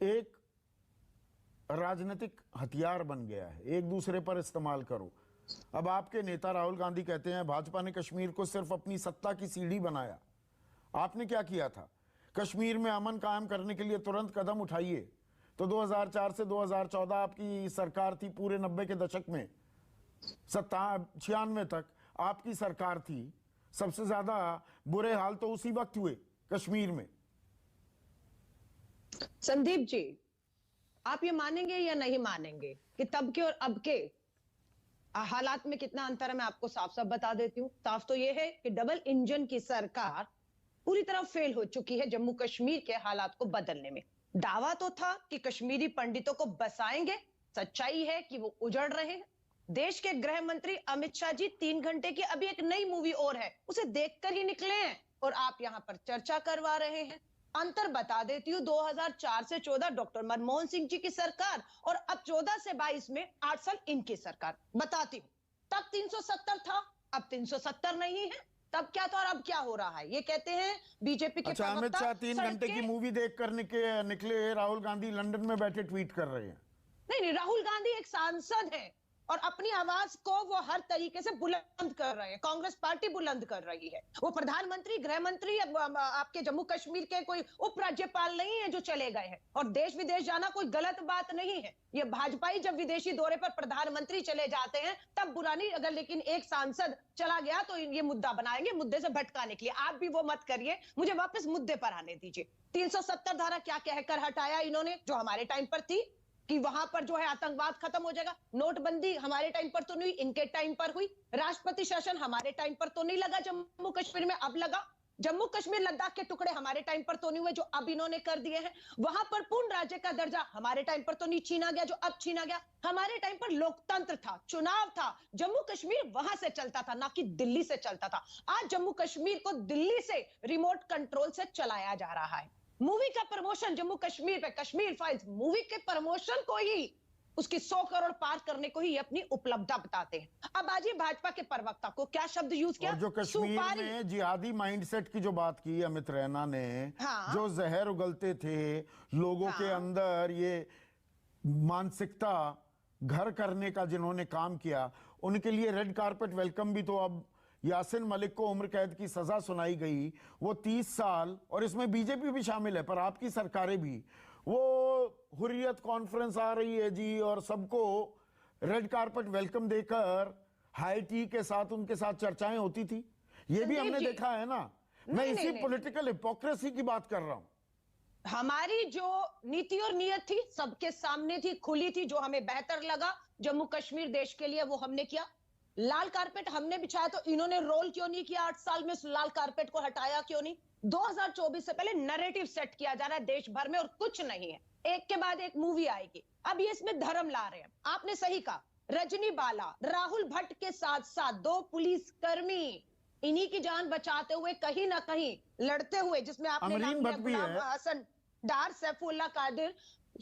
एक राजनीतिक हथियार बन गया है, एक दूसरे पर इस्तेमाल करो। अब आपके नेता राहुल गांधी कहते हैं भाजपा ने कश्मीर को सिर्फ अपनी सत्ता की सीढ़ी बनाया। आपने क्या किया था? कश्मीर में अमन कायम करने के लिए तुरंत कदम उठाइए। तो 2004 से 2014 आपकी सरकार थी, पूरे 90 के दशक में 96 तक आपकी सरकार थी। सबसे ज्यादा बुरे हाल तो उसी वक्त हुए कश्मीर में। संदीप जी, आप ये मानेंगे या नहीं मानेंगे कि तब के और अब के हालात में कितना अंतर है? मैं आपको साफ साफ बता देती हूँ। साफ तो ये है कि डबल इंजन की सरकार पूरी तरह फेल हो चुकी है जम्मू कश्मीर के हालात को बदलने में। दावा तो था कि कश्मीरी पंडितों को बसाएंगे, सच्चाई है कि वो उजड़ रहे हैं। देश के गृह मंत्री अमित शाह जी 3 घंटे की अभी एक नई मूवी और है, उसे देखकर ही निकले हैं और आप यहां पर चर्चा करवा रहे हैं। अंतर बता देती हूँ, 2004 से 14 डॉक्टर मनमोहन सिंह जी की सरकार और अब 14 से 22 में 8 साल इनकी सरकार। बताती हूँ, तब 370 था, अब 370 नहीं है। तब क्या था और अब क्या हो रहा है? ये कहते हैं बीजेपी के अच्छा, अमित शाह 3 घंटे की मूवी देख कर निकले, राहुल गांधी लंदन में बैठे ट्वीट कर रहे हैं। नहीं, राहुल गांधी एक सांसद है और अपनी आवाज को वो हर तरीके से बुलंद कर रहे हैं। कांग्रेस पार्टी बुलंद कर रही है। वो प्रधानमंत्री, गृह मंत्री, आपके जम्मू कश्मीर के कोई उपराज्यपाल नहीं है जो चले गए हैं। और देश विदेश जाना कोई गलत बात नहीं है। ये भाजपा ही जब विदेशी दौरे पर प्रधानमंत्री चले जाते हैं तब बुरा नहीं, अगर लेकिन एक सांसद चला गया तो ये मुद्दा बनाएंगे, मुद्दे से भटकाने के लिए। आप भी वो मत करिए, मुझे वापस मुद्दे पर आने दीजिए। 370 धारा क्या कहकर हटाया इन्होंने, जो हमारे टाइम पर थी कि वहां पर जो है आतंकवाद खत्म हो जाएगा। नोटबंदी हमारे टाइम पर तो नहीं, इनके टाइम पर हुई। राष्ट्रपति शासन हमारे टाइम पर तो नहीं लगा जम्मू कश्मीर में, अब लगा। जम्मू कश्मीर लद्दाख के टुकड़े हमारे टाइम पर तो नहीं हुए जो अब इन्होंने कर दिए हैं। वहां पर पूर्ण राज्य का दर्जा हमारे टाइम पर तो नहीं छीना गया जो अब छीना गया। हमारे टाइम पर लोकतंत्र था, चुनाव था, जम्मू कश्मीर वहां से चलता था, ना कि दिल्ली से चलता था। आज जम्मू कश्मीर को दिल्ली से रिमोट कंट्रोल से चलाया जा रहा है। मूवी का प्रमोशन जम्मू कश्मीर पे, कश्मीर फाइल्स मूवी के प्रमोशन को ही, उसकी 100 करोड़ पार करने को ही अपनी उपलब्धता बताते हैं। अब आज भाजपा के प्रवक्ता को क्या शब्द यूज किया? और जो कश्मीर में जिहादी माइंडसेट की जो बात की अमित रैना ने, हाँ। जो जहर उगलते थे लोगों के अंदर, ये मानसिकता घर करने का जिन्होंने काम किया, उनके लिए रेड कारपेट वेलकम भी। तो अब यासिन मलिक को उम्र कैद की सजा सुनाई गई, वो 30 साल, और इसमें बीजेपी भी शामिल है पर आपकी सरकारें भी। वो हुर्रियत कॉन्फ्रेंस आ रही है जी और सबको रेड कारपेट वेलकम देकर हाई टी के साथ उनके साथ चर्चाएं होती थी। ये भी हमने देखा है ना। मैं इसी पॉलिटिकल हिपोक्रेसी की बात कर रहा हूं। हमारी जो नीति और नीयत थी सबके सामने थी, खुली थी। जो हमें बेहतर लगा जम्मू कश्मीर देश के लिए वो हमने किया। लाल कारपेट हमने बिछाया तो इन्होंने रोल क्यों नहीं किया? 8 साल में उस लाल कारपेट को हटाया क्यों नहीं? 2024 से पहले नैरेटिव सेट किया जा रहा है देश भर में और कुछ नहीं है। एक के बाद एक मूवी आएगी। अब ये इसमें धर्म ला रहे हैं। आपने सही कहा, रजनी बाला, राहुल भट्ट के साथ साथ 2 पुलिसकर्मी इन्हीं की जान बचाते हुए कहीं ना कहीं लड़ते हुए, जिसमें आपने नाम लिया गुलाम हसन डार, सैफुल्लाह कादिर,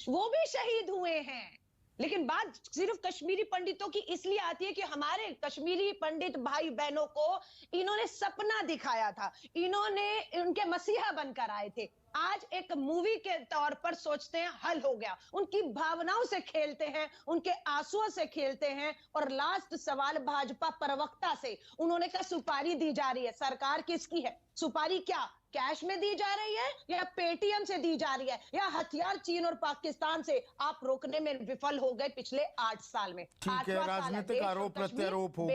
वो भी शहीद हुए हैं। लेकिन बात सिर्फ कश्मीरी पंडितों की इसलिए आती है कि हमारे कश्मीरी पंडित भाई बहनों को इन्होंने सपना दिखाया था, इन्होंने उनके मसीहा बनकर आए थे। आज एक मूवी के तौर पर सोचते हैं हल हो गया, उनकी भावनाओं से खेलते हैं, उनके आंसुओं से खेलते हैं। और लास्ट सवाल भाजपा प्रवक्ता से, उन्होंने कहा सुपारी दी जा रही है। सरकार किसकी है? सुपारी क्या कैश में दी जा रही है या पेटीएम से दी जा रही है, या हथियार चीन और पाकिस्तान से आप रोकने में विफल हो गए पिछले 8 साल में? ठीक है, राजनीतिक आरोप प्रत्यारोप हो